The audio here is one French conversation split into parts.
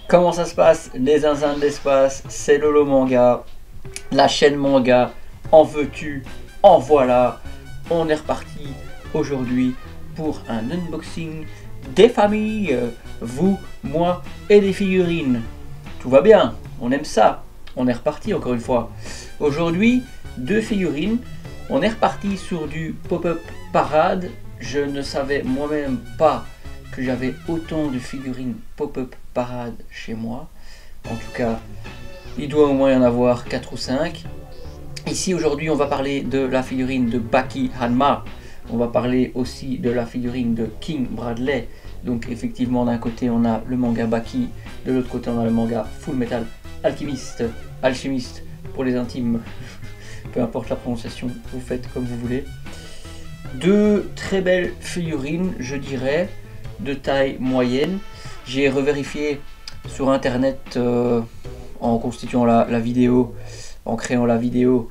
Comment ça se passe, les zinzins de l'espace? C'est Lolo Manga, la chaîne manga. En veux-tu, en voilà. On est reparti aujourd'hui pour un unboxing des familles, vous, moi et des figurines. Tout va bien, on aime ça. On est reparti encore une fois. Aujourd'hui, deux figurines. On est reparti sur du pop-up parade. Je ne savais moi-même pas que j'avais autant de figurines pop-up parade chez moi. En tout cas, il doit au moins y en avoir 4 ou 5. Ici aujourd'hui on va parler de la figurine de Baki Hanma. On va parler aussi de la figurine de King Bradley. Donc effectivement d'un côté on a le manga Baki, de l'autre côté on a le manga Full Metal Alchemist, Alchimiste pour les intimes. Peu importe la prononciation, vous faites comme vous voulez. Deux très belles figurines, je dirais, de taille moyenne. J'ai revérifié sur internet en constituant la vidéo, en créant la vidéo,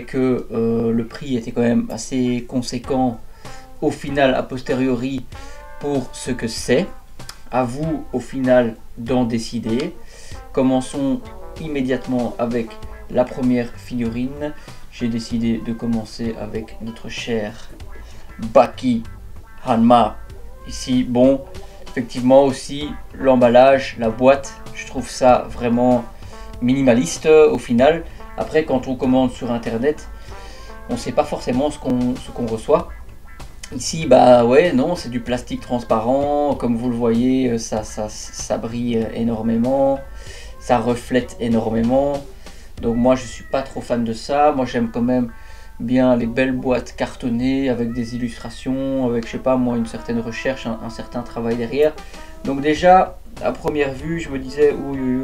que le prix était quand même assez conséquent au final a posteriori pour ce que c'est. À vous au final d'en décider. Commençons immédiatement avec la première figurine. J'ai décidé de commencer avec notre cher Baki Hanma. Ici, bon, effectivement aussi l'emballage, la boîte, je trouve ça vraiment minimaliste au final. Après, quand on commande sur internet, on ne sait pas forcément ce qu'on reçoit. Ici, bah ouais, non, c'est du plastique transparent, comme vous le voyez, ça brille énormément, ça reflète énormément. Donc moi je suis pas trop fan de ça. Moi j'aime quand même bien les belles boîtes cartonnées avec des illustrations, avec je sais pas moi une certaine recherche, un certain travail derrière. Donc déjà à première vue je me disais oui,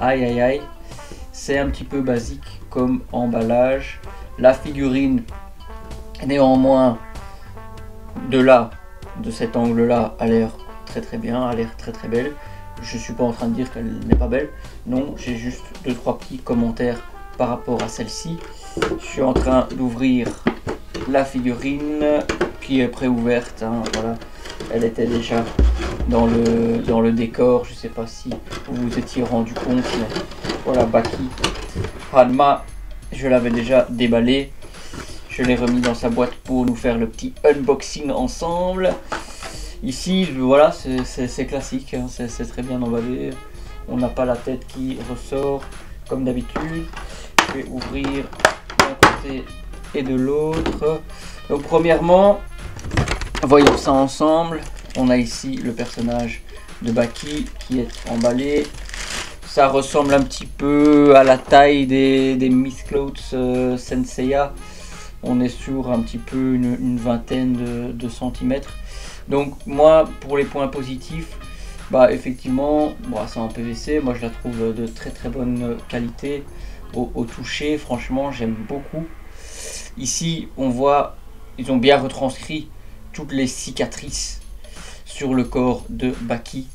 aïe aïe aïe, c'est un petit peu basique comme emballage. La figurine néanmoins de cet angle là a l'air très bien, a l'air très belle. Je suis pas en train de dire qu'elle n'est pas belle, non, j'ai juste 2-3 petits commentaires par rapport à celle-ci. Je suis en train d'ouvrir la figurine qui est préouverte, hein, voilà. Elle était déjà dans le décor, je sais pas si vous vous étiez rendu compte, mais voilà, Baki Hanma, je l'avais déjà déballé. Je l'ai remis dans sa boîte pour nous faire le petit unboxing ensemble. Ici, voilà, c'est classique, hein, c'est très bien emballé. On n'a pas la tête qui ressort comme d'habitude. Je vais ouvrir d'un côté et de l'autre. Donc premièrement, voyons ça ensemble. On a ici le personnage de Baki qui est emballé. Ça ressemble un petit peu à la taille des Miss Clothes Senseiya. On est sur un petit peu une vingtaine de centimètres. Donc moi pour les points positifs, effectivement c'est en PVC, moi je la trouve de très bonne qualité au toucher, franchement j'aime beaucoup. Ici on voit, ils ont bien retranscrit toutes les cicatrices sur le corps de Baki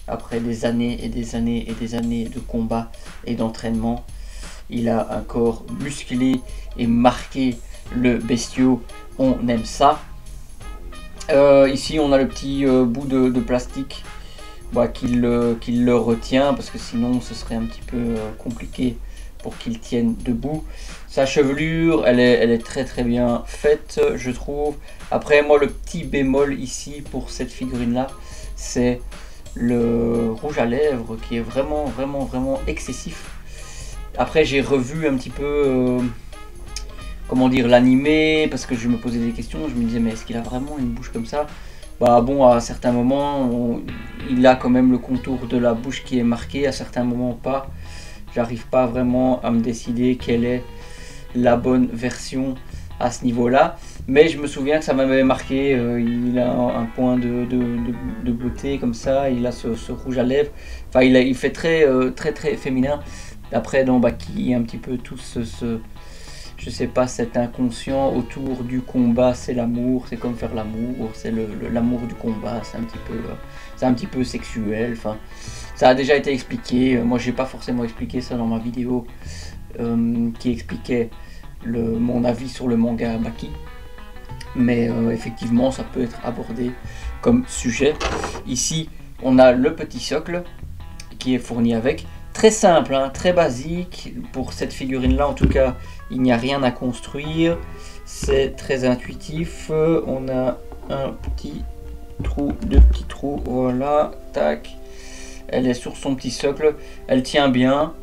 après des années et des années et des années de combat et d'entraînement. Il a un corps musclé et marqué, le bestiau, on aime ça. Ici on a le petit bout de plastique qui le retient, parce que sinon ce serait un petit peu compliqué pour qu'il tienne debout. Sa chevelure elle est très bien faite, je trouve. Après moi le petit bémol ici pour cette figurine là, c'est le rouge à lèvres qui est vraiment excessif. Après j'ai revu un petit peu comment dire, l'animé, parce que je me posais des questions, je me disais mais est-ce qu'il a vraiment une bouche comme ça? Bon, à certains moments il a quand même le contour de la bouche qui est marqué, à certains moments pas. J'arrive pas vraiment à me décider quelle est la bonne version à ce niveau là, mais je me souviens que ça m'avait marqué. Il a un point de beauté comme ça, il a ce rouge à lèvres, enfin il fait très féminin. Après dans Baki il y a un petit peu tout je sais pas, cet inconscient autour du combat, c'est l'amour, c'est comme faire l'amour, c'est l'amour du combat, c'est un petit peu sexuel. Enfin, ça a déjà été expliqué. Moi, j'ai pas forcément expliqué ça dans ma vidéo qui expliquait mon avis sur le manga Baki, mais effectivement, ça peut être abordé comme sujet. Ici, on a le petit socle qui est fourni avec. Très simple, hein, très basique. Pour cette figurine là en tout cas, il n'y a rien à construire. C'est très intuitif. On a un petit trou, deux petits trous, voilà, tac. Elle est sur son petit socle, elle tient bien.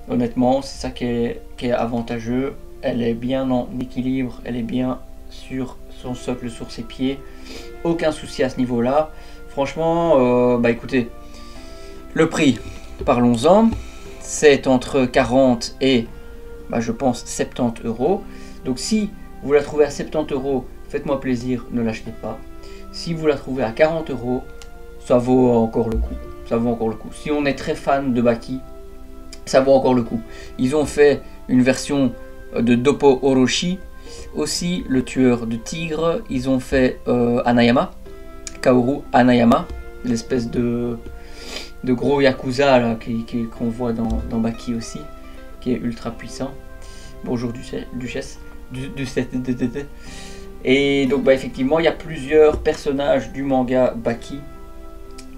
Honnêtement, c'est ça qui est avantageux. Elle est bien en équilibre, elle est bien sur son socle, sur ses pieds. Aucun souci à ce niveau-là. Franchement, bah écoutez, le prix, parlons-en. C'est entre 40 et, bah, je pense, 70 euros. Donc si vous la trouvez à 70 euros, faites-moi plaisir, ne l'achetez pas. Si vous la trouvez à 40 euros, ça vaut encore le coup. Ça vaut encore le coup. Si on est très fan de Baki, ça vaut encore le coup. Ils ont fait une version de Doppo Orochi, aussi le tueur de tigre. Ils ont fait Hanayama, Kaoru Hanayama, l'espèce de gros yakuza là, qu'on voit dans Baki aussi, qui est ultra puissant. Bonjour Duchesse. Et donc bah, effectivement, il y a plusieurs personnages du manga Baki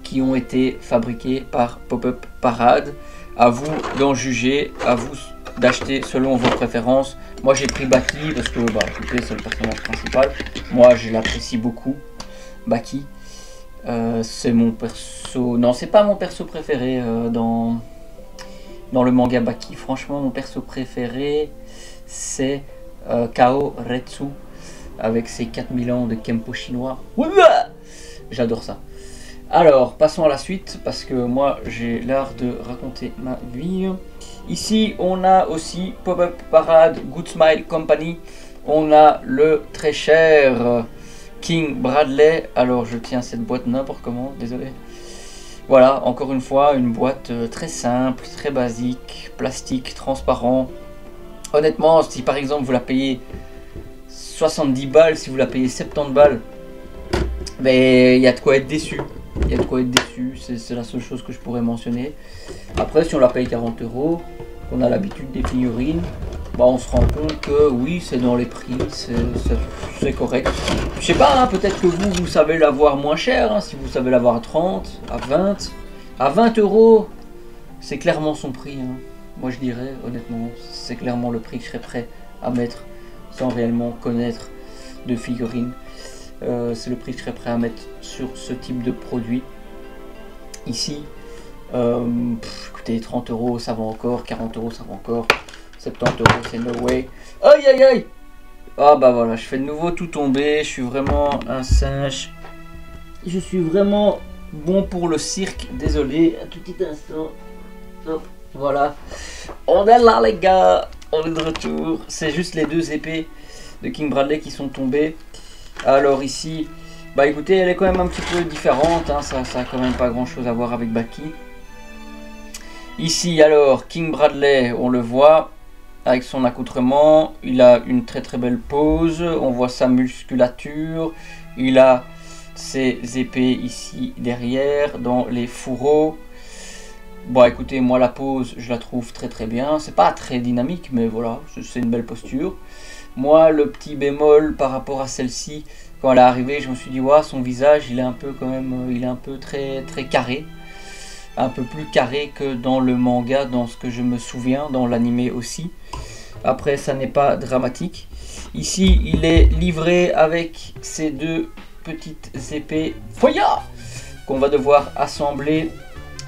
qui ont été fabriqués par Pop-Up Parade. À vous d'en juger, à vous d'acheter selon vos préférences. Moi j'ai pris Baki parce que bah, écoutez, c'est le personnage principal. Moi je l'apprécie beaucoup, Baki. C'est mon perso... Non, c'est pas mon perso préféré dans le manga Baki. Franchement, mon perso préféré, c'est Kao Retsu, avec ses 4000 ans de Kempo chinois. J'adore ça. Alors, passons à la suite, parce que moi, j'ai l'art de raconter ma vie. Ici, on a aussi Pop-Up Parade, Good Smile Company. On a le très cher King Bradley. Alors, je tiens cette boîte n'importe comment, désolé. Voilà, encore une fois, une boîte très simple, très basique, plastique, transparent. Honnêtement, si par exemple, vous la payez 70 balles, si vous la payez 70 balles, mais il y a de quoi être déçu. Il y a de quoi être déçu, c'est la seule chose que je pourrais mentionner. Après, si on la paye 40 euros, qu'on a l'habitude des figurines, bah on se rend compte que oui, c'est dans les prix, c'est correct. Je sais pas, hein, peut-être que vous savez l'avoir moins cher, hein, si vous savez l'avoir à 30, à 20. À 20 euros, c'est clairement son prix. Hein. Moi je dirais, honnêtement, c'est clairement le prix que je serais prêt à mettre sans réellement connaître de figurines. C'est le prix que je serais prêt à mettre sur ce type de produit. Ici, écoutez, 30 euros ça va encore, 40 euros ça va encore, 70 euros c'est no way. Aïe aïe aïe! Ah bah voilà, je fais de nouveau tout tomber, je suis vraiment un singe. Je suis vraiment bon pour le cirque, désolé, un tout petit instant. Hop, voilà. On est là les gars, on est de retour. C'est juste les deux épées de King Bradley qui sont tombées. Alors ici, bah écoutez, elle est quand même un petit peu différente, hein, ça a quand même pas grand chose à voir avec Baki. Ici alors, King Bradley, on le voit, avec son accoutrement, il a une très très belle pose, on voit sa musculature, il a ses épées ici derrière, dans les fourreaux. Bon écoutez, moi la pose, je la trouve très très bien, c'est pas très dynamique, mais voilà, c'est une belle posture. Moi, le petit bémol par rapport à celle-ci, quand elle est arrivée, je me suis dit, ouais, son visage, il est un peu quand même, il est un peu très très carré, un peu plus carré que dans le manga, dans ce que je me souviens, dans l'anime aussi. Après, ça n'est pas dramatique. Ici, il est livré avec ces deux petites épées Foya qu'on va devoir assembler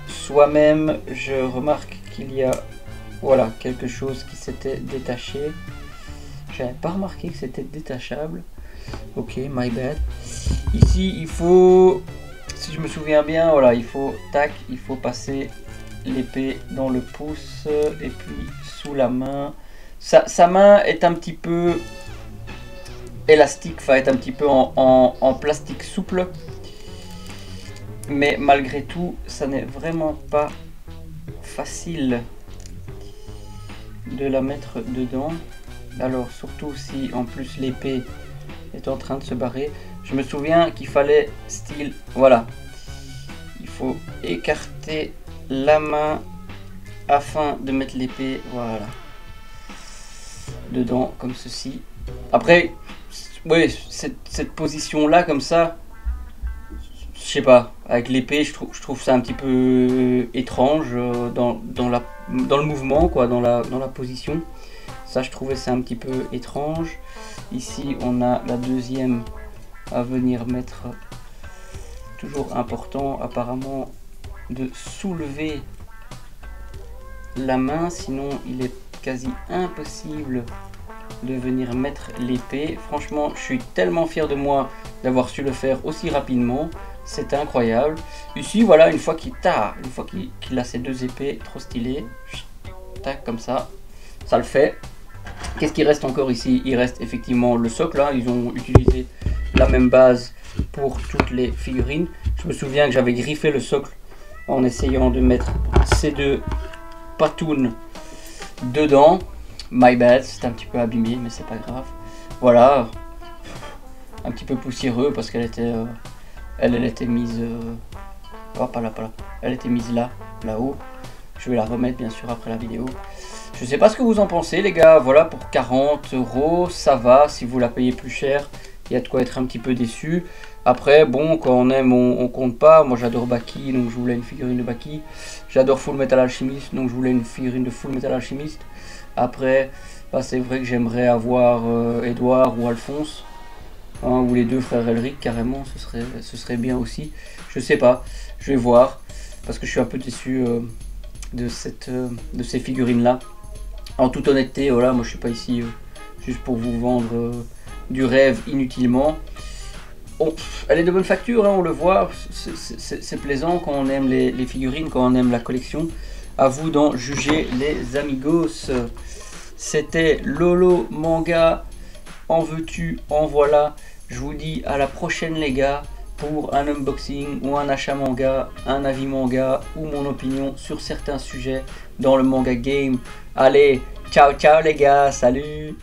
soi-même. Je remarque qu'il y a, voilà, quelque chose qui s'était détaché. J'avais pas remarqué que c'était détachable. Ok, my bad. Ici, il faut, si je me souviens bien, voilà, il faut, tac, il faut passer l'épée dans le pouce et puis sous la main. Sa main est un petit peu élastique, va être un petit peu en plastique souple. Mais malgré tout, ça n'est vraiment pas facile de la mettre dedans. Alors surtout si en plus l'épée est en train de se barrer. Je me souviens qu'il fallait style, voilà, il faut écarter la main afin de mettre l'épée, voilà, dedans comme ceci. Après, oui, cette position là comme ça, je sais pas, avec l'épée, je trouve ça un petit peu étrange dans le mouvement, quoi, dans la position. Ça, je trouvais ça un petit peu étrange. Ici, on a la deuxième à venir mettre. Toujours important, apparemment, de soulever la main, sinon il est quasi impossible de venir mettre l'épée. Franchement, je suis tellement fier de moi d'avoir su le faire aussi rapidement. C'est incroyable. Ici, voilà, une fois qu'il a ces deux épées, trop stylé. Tac, comme ça le fait. Qu'est-ce qui reste encore ici? Il reste effectivement le socle, hein. Ils ont utilisé la même base pour toutes les figurines. Je me souviens que j'avais griffé le socle en essayant de mettre ces deux patounes dedans. My bad, c'est un petit peu abîmé, mais c'est pas grave. Voilà, un petit peu poussiéreux parce qu'elle était, elle était mise, oh, pas là, elle était mise là-haut. Je vais la remettre bien sûr après la vidéo. Je sais pas ce que vous en pensez les gars. Voilà, pour 40 €, ça va. Si vous la payez plus cher, il y a de quoi être un petit peu déçu. Après, bon, quand on aime, on compte pas. Moi, j'adore Baki, donc je voulais une figurine de Baki. J'adore Full Metal Alchemist, donc je voulais une figurine de Full Metal Alchemist. Après, bah, c'est vrai que j'aimerais avoir Edouard ou Alphonse, hein, ou les deux frères Elric carrément. Ce serait bien aussi. Je sais pas, je vais voir, parce que je suis un peu déçu de ces figurines là. En toute honnêteté, voilà, moi je suis pas ici juste pour vous vendre du rêve inutilement. Bon, elle est de bonne facture, hein, on le voit, c'est plaisant quand on aime les figurines, quand on aime la collection. À vous d'en juger les amigos. C'était Lolo Manga. En veux-tu, en voilà. Je vous dis à la prochaine les gars, pour un unboxing ou un achat manga, un avis manga ou mon opinion sur certains sujets dans le manga game. Allez, ciao ciao les gars, salut!